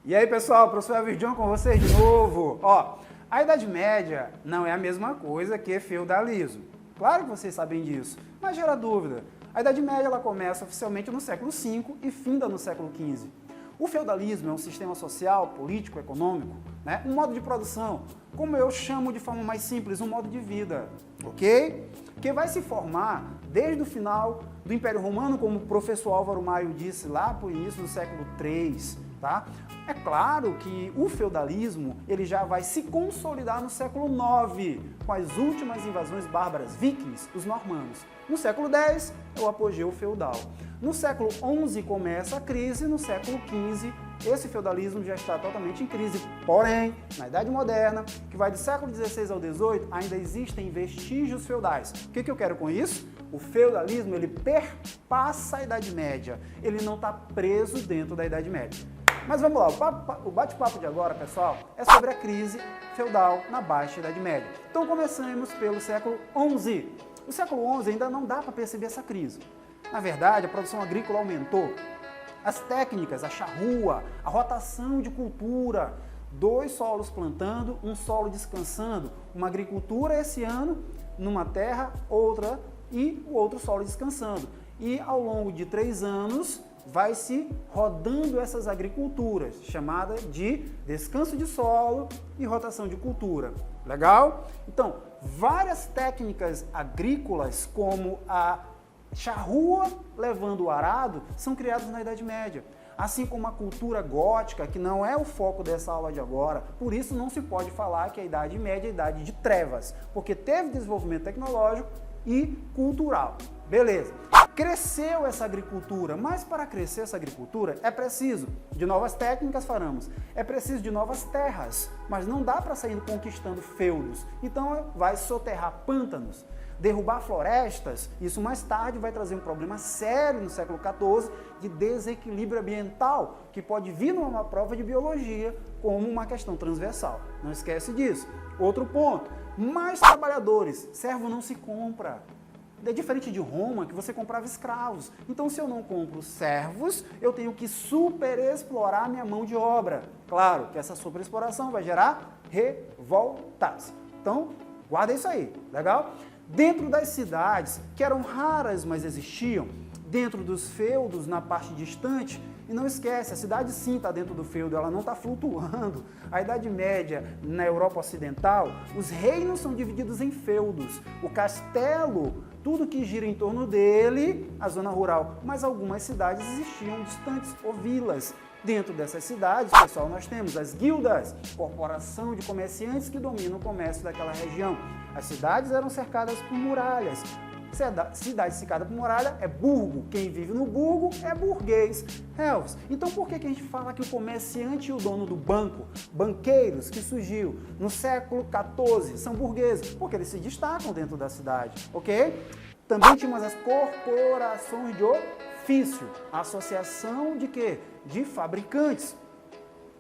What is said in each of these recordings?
E aí, pessoal, professor Elvis John com vocês de novo. Ó, a Idade Média não é a mesma coisa que feudalismo. Claro que vocês sabem disso, mas gera dúvida. A Idade Média ela começa oficialmente no século V e finda no século XV. O feudalismo é um sistema social, político, econômico, né? Um modo de produção, como eu chamo de forma mais simples, um modo de vida, ok? Que vai se formar desde o final do Império Romano, como o professor Álvaro Maio disse lá por início do século III, tá? É claro que o feudalismo ele já vai se consolidar no século IX, com as últimas invasões bárbaras vikings, os normandos. No século X é o apogeu feudal. No século XI começa a crise, no século XV esse feudalismo já está totalmente em crise. Porém, na Idade Moderna, que vai do século XVI ao XVIII, ainda existem vestígios feudais. O que eu quero com isso? O feudalismo ele perpassa a Idade Média, ele não está preso dentro da Idade Média. Mas vamos lá, o bate-papo de agora, pessoal, é sobre a crise feudal na Baixa Idade Média. Então começamos pelo século XI. O século XI ainda não dá para perceber essa crise. Na verdade, a produção agrícola aumentou. As técnicas, a charrua, a rotação de cultura, 2 solos plantando, um solo descansando, uma agricultura esse ano numa terra, outra e o outro solo descansando. E ao longo de 3 anos vai se rodando essas agriculturas, chamada de descanso de solo e rotação de cultura. Legal? Então, várias técnicas agrícolas, como a charrua levando o arado, são criadas na Idade Média. Assim como a cultura gótica, que não é o foco dessa aula de agora, por isso não se pode falar que a Idade Média é a Idade de Trevas, porque teve desenvolvimento tecnológico e cultural. Beleza. Cresceu essa agricultura, mas para crescer essa agricultura é preciso de novas técnicas, faramos, é preciso de novas terras, mas não dá para sair conquistando feudos, então vai soterrar pântanos, derrubar florestas, isso mais tarde vai trazer um problema sério no século XIV de desequilíbrio ambiental, que pode vir numa prova de biologia como uma questão transversal, não esquece disso. Outro ponto, mais trabalhadores, servo não se compra. É diferente de Roma, que você comprava escravos. Então, se eu não compro servos, eu tenho que superexplorar minha mão de obra. Claro que essa superexploração vai gerar revoltas. Então, guarda isso aí, legal? Dentro das cidades, que eram raras, mas existiam, dentro dos feudos, na parte distante, e não esquece, a cidade sim está dentro do feudo, ela não está flutuando. A Idade Média, na Europa Ocidental, os reinos são divididos em feudos. O castelo, tudo que gira em torno dele, a zona rural. Mas algumas cidades existiam distantes, ou vilas. Dentro dessas cidades, pessoal, nós temos as guildas, corporação de comerciantes que dominam o comércio daquela região. As cidades eram cercadas por muralhas. Cidade cercada por muralha é burgo. Quem vive no burgo é burguês. Elvis, então por que a gente fala que o comerciante e o dono do banco, banqueiros que surgiu no século XIV, são burgueses? Porque eles se destacam dentro da cidade, ok? Também tínhamos as corporações de ofício, a associação de quê? De fabricantes,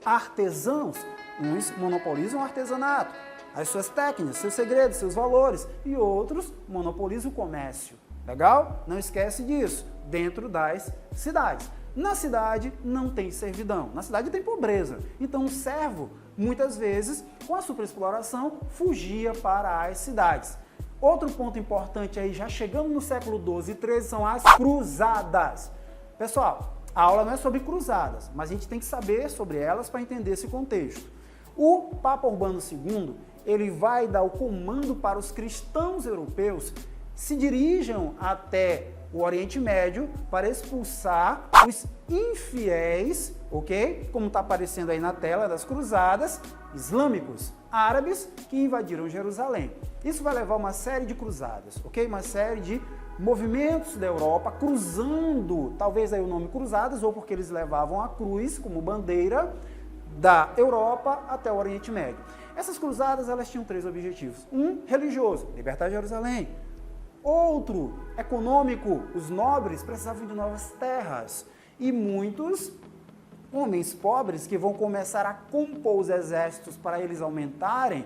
artesãos, uns monopolizam o artesanato, as suas técnicas, seus segredos, seus valores, e outros monopolizam o comércio. Legal? Não esquece disso, dentro das cidades. Na cidade não tem servidão, na cidade tem pobreza. Então o servo, muitas vezes, com a superexploração, fugia para as cidades. Outro ponto importante aí, já chegando no século XII e XIII, são as cruzadas. Pessoal, a aula não é sobre cruzadas, mas a gente tem que saber sobre elas para entender esse contexto. O Papa Urbano II, ele vai dar o comando para os cristãos europeus se dirijam até o Oriente Médio para expulsar os infiéis, ok? Como está aparecendo aí na tela das cruzadas, islâmicos, árabes que invadiram Jerusalém. Isso vai levar uma série de cruzadas, ok? Uma série de movimentos da Europa cruzando, talvez aí o nome cruzadas, ou porque eles levavam a cruz como bandeira da Europa até o Oriente Médio. Essas cruzadas, elas tinham 3 objetivos. Um, religioso, libertar Jerusalém. Outro, econômico, os nobres precisavam de novas terras. E muitos homens pobres que vão começar a compor os exércitos para eles aumentarem,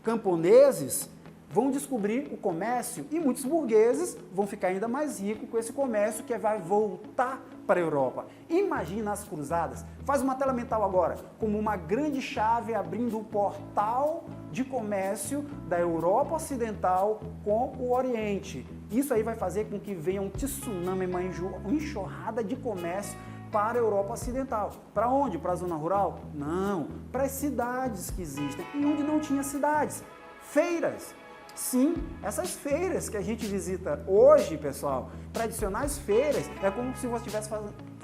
camponeses, vão descobrir o comércio e muitos burgueses vão ficar ainda mais ricos com esse comércio que vai voltar para a Europa. Imagina as cruzadas, faz uma tela mental agora, como uma grande chave abrindo o portal de comércio da Europa Ocidental com o Oriente. Isso aí vai fazer com que venha um tsunami, uma enxurrada de comércio para a Europa Ocidental. Para onde? Para a zona rural? Não, para as cidades que existem. E onde não tinha cidades? Feiras. Sim, essas feiras que a gente visita hoje, pessoal, tradicionais feiras, é como se você estivesse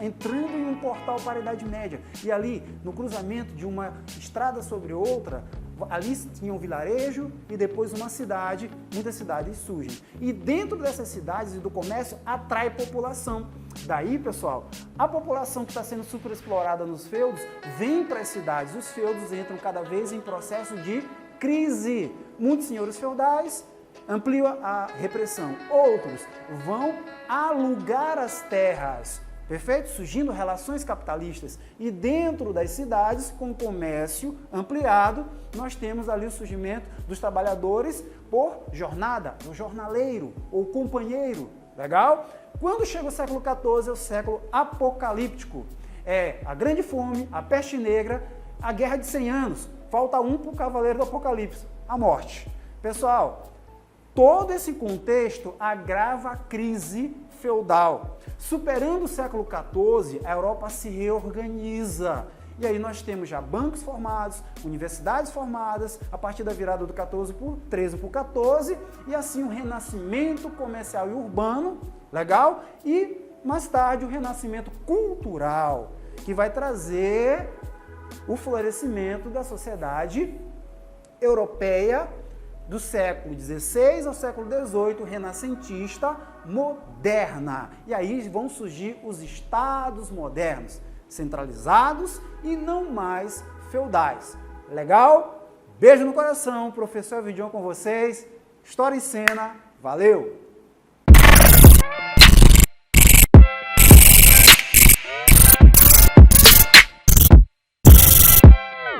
entrando em um portal para a Idade Média. E ali, no cruzamento de uma estrada sobre outra, ali tinha um vilarejo e depois uma cidade, muitas cidades surgem. E dentro dessas cidades e do comércio atrai população. Daí, pessoal, a população que está sendo superexplorada nos feudos vem para as cidades. Os feudos entram cada vez em processo de crise. Muitos senhores feudais ampliam a repressão. Outros vão alugar as terras. Perfeito? Surgindo relações capitalistas. E dentro das cidades, com comércio ampliado, nós temos ali o surgimento dos trabalhadores por jornada, o jornaleiro ou companheiro. Legal? Quando chega o século XIV, é o século apocalíptico. É a Grande Fome, a Peste Negra, a Guerra de 100 Anos. Falta um para o Cavaleiro do Apocalipse, a morte. Pessoal, todo esse contexto agrava a crise feudal. Superando o século XIV, a Europa se reorganiza. E aí nós temos já bancos formados, universidades formadas, a partir da virada do 13 para o 14, e assim o renascimento comercial e urbano, legal? E mais tarde o renascimento cultural, que vai trazer o florescimento da sociedade europeia do século XVI ao século XVIII, renascentista, moderna. E aí vão surgir os estados modernos, centralizados e não mais feudais. Legal? Beijo no coração, professor Evidion com vocês. História em Cena, valeu!